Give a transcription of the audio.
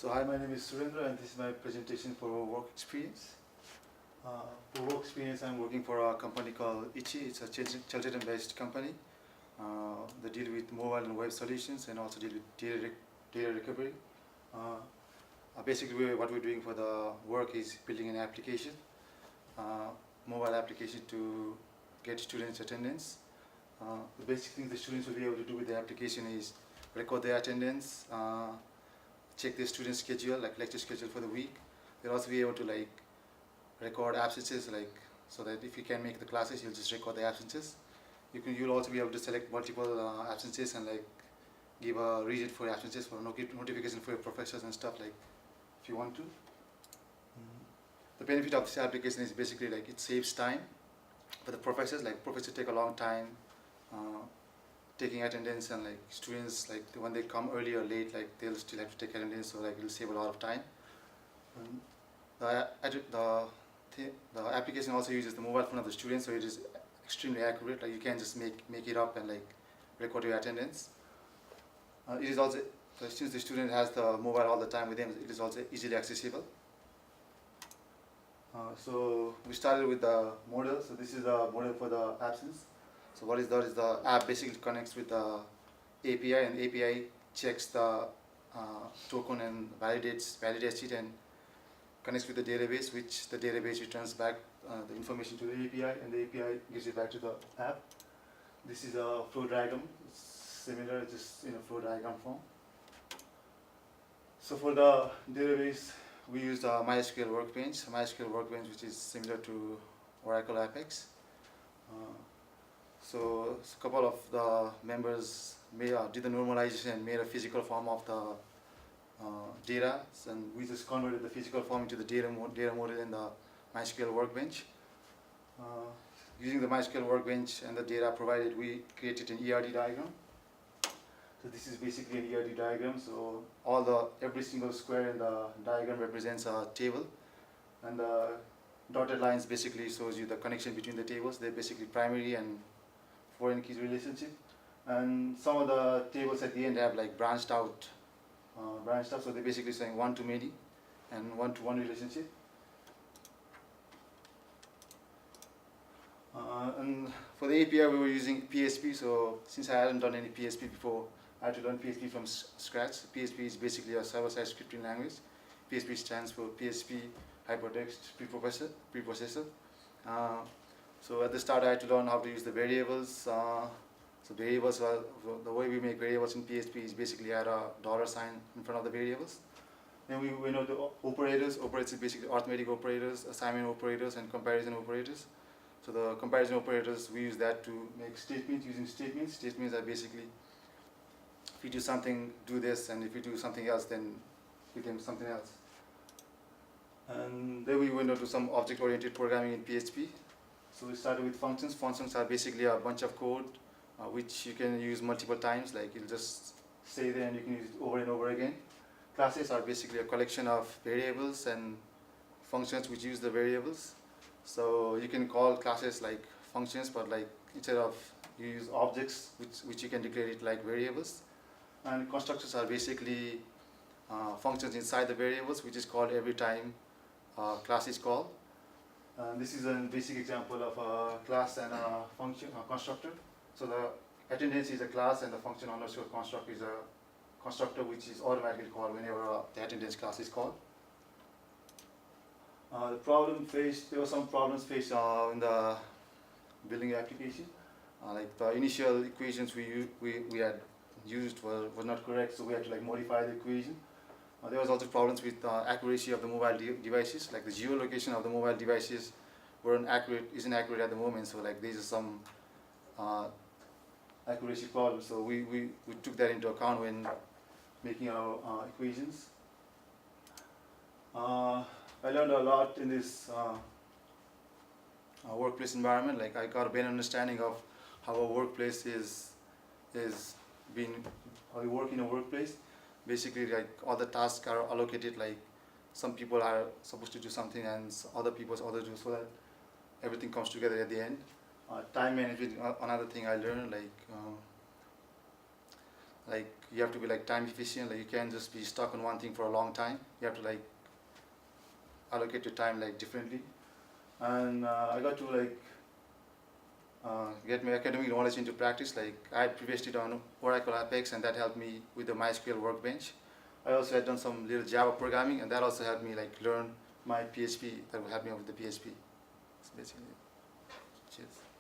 So hi, my name is Surendra and this is my presentation for work experience. For work experience, I'm working for a company called Ichi. It's a Children-based company. They deal with mobile and web solutions and also deal with data recovery. Basically, what we're doing for the work is building an application, mobile application to get students' attendance. The basic thing the students will be able to do with the application is record their attendance, check their student schedule, like lecture schedule for the week. They'll also be able to record absences, so that if you can make the classes, you'll just record the absences. You'll also be able to select multiple absences and give a reason for absences for notification for your professors and stuff, like if you want to. The benefit of this application is basically it saves time for the professors. Professors take a long time taking attendance, and students, when they come early or late, they'll still have to take attendance, so it'll save a lot of time. The application also uses the mobile phone of the students, so it is extremely accurate. You can't just make it up and record your attendance. It is also, since the student has the mobile all the time with them, it is also easily accessible. So we started with the model. So this is the model for the absence. So what is that? Is the app basically connects with the API, and the API checks the token and validates it and connects with the database, which the database returns back the information to the API, and the API gives it back to the app. This is a flow diagram. It's similar, just in a flow diagram form. So for the database, we used MySQL Workbench, which is similar to Oracle Apex. So a couple of the members did the normalization and made a physical form of the data, and we just converted the physical form into the data model in the MySQL Workbench. Using the MySQL Workbench and the data provided, we created an ERD diagram. So this is basically an ERD diagram. So every single square in the diagram represents a table, and the dotted lines basically shows you the connection between the tables. They're basically primary and foreign keys relationship, and some of the tables at the end have branched out. So they're basically saying one to many and one to one relationship. And for the API, we were using PHP. So since I hadn't done any PHP before, I had to learn PHP from scratch. PHP is basically a server-side scripting language. PHP stands for PHP Hypertext Preprocessor. So at the start, I had to learn how to use the variables. So variables the way we make variables in PHP is basically add a $sign in front of the variables. Then we went on to operators. Operators is basically arithmetic operators, assignment operators, and comparison operators. So the comparison operators, we use that to make statements using statements. Statements are basically, if you do something, do this, and if you do something else, then you can do something else. And then we went on to some object-oriented programming in PHP. So we started with functions. Functions are basically a bunch of code which you can use multiple times. You'll just stay there and you can use it over and over again. Classes are basically a collection of variables and functions which use the variables. So you can call classes functions, but instead of, you use objects which you can declare it like variables. And constructors are basically functions inside the variables, which is called every time class is called. This is a basic example of a class and a function, a constructor. So the attendance is a class, and the function underscore construct is a constructor which is automatically called whenever the attendance class is called. There were some problems faced in the building application. The initial equations we had used were not correct, so we had to modify the equation. There was also problems with accuracy of the mobile devices. The geolocation of the mobile devices isn't accurate at the moment. So these are some accuracy problems. So we took that into account when making our equations. I learned a lot in this workplace environment. I got a better understanding of how a workplace how you work in a workplace. Basically, all the tasks are allocated. Some people are supposed to do something and other people do, so that everything comes together at the end. Time management, another thing I learned. Like you have to be like time efficient. Like you can't just be stuck on one thing for a long time. You have to like allocate your time like differently. And I got to like get my academic knowledge into practice. Like I had previously done Oracle Apex, and that helped me with the MySQL workbench. I also had done some little Java programming, and that also helped me like learn my PHP. That will help me out with the PHP. That's basically it. Cheers.